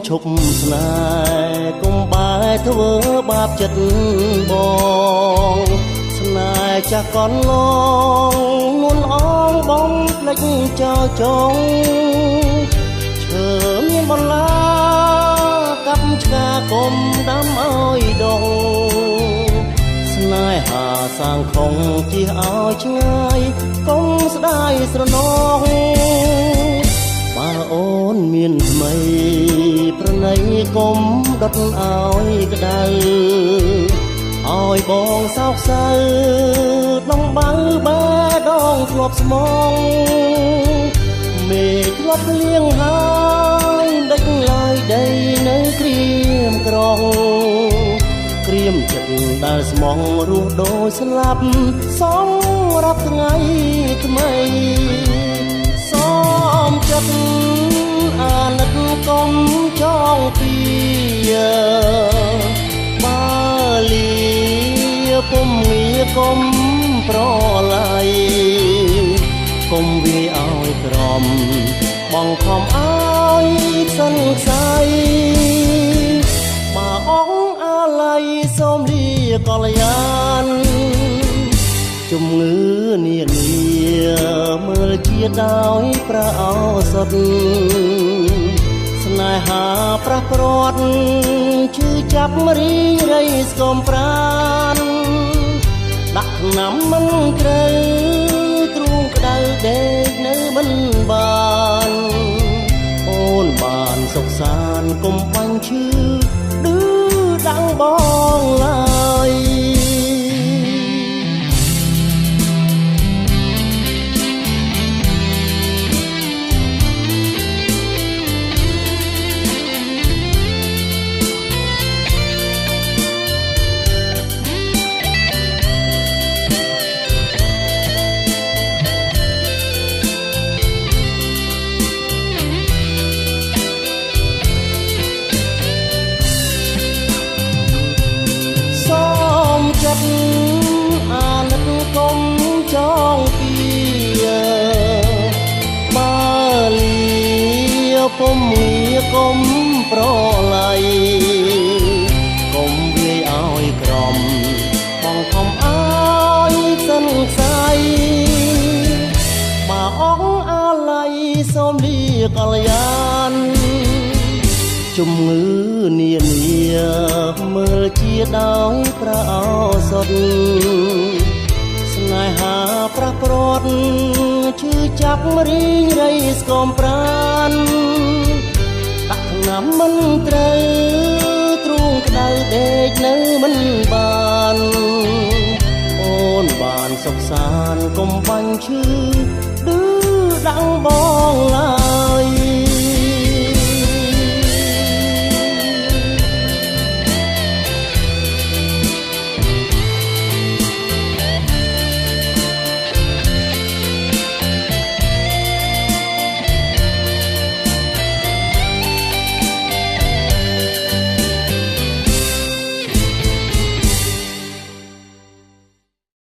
ឈប់ស្នេហ៍កុំបែរធ្វើបាបចិត្តបងស្នេហ៍ចាស់កន្លងនួនអងបងភ្លេចចោលចងឈើមានបន្លាកាប់ឆ្កាកុំដាំឲ្យដងស្នេហាសាងខំជិះឲ្យឆ្ងាយកុំស្ដាយស្រណងបើអូនមានថ្មីប្រណីកុំដុតឲ្យក្តៅឲ្យបងសោកសៅដងបើបែដងធ្លាប់ស្មងមេឃធ្លាប់លៀងហើយដេចឡើយដីនៅក្រៀមក្រងក្រៀមចិត្តដែលស្មងរស់ដូចស្លាប់សំរាប់ថ្ងៃថ្មីសំចិត្តអាណិតកុំចងពីបាលីពុំងារកុំប្រឡ័យកុំវាឲ្យក្រំបងខំឲ្យសង្ស័យបើអងអាឡ័យសូមលាកល្យានជំងឺនានាមើលជាដោយប្រអោសុតស្នេហាប្រះព្រាត់ឈឺចាប់រីរៃស្គមប្រានដាក់ថ្នាំមិនត្រូវទ្រូងក្តៅដេកនៅមិនបានអូនបានសុខសាន្តកុំបាញ់ឈឺឌឺដាំងបងឡើយអាណិតកុំចងពីបាលីពុំងារកុំប្រឡ័យកុំវាយឲ្យក្រំបងខំឲ្យសង្ស័យបើអងអាឡ័យសូមលាកល្យានជំងឺនានាមើលជាដោយប្រអោសុតស្នេហាប្រះព្រាត់ឈឺចាប់រីរៃស្គមប្រានដាក់ថ្នាំមិនត្រូវទ្រូងក្តៅដេកនៅមិនបានអូនបានសុខសាន្តកុំបាញ់ឈឺឌឺដាំងបងឡើយ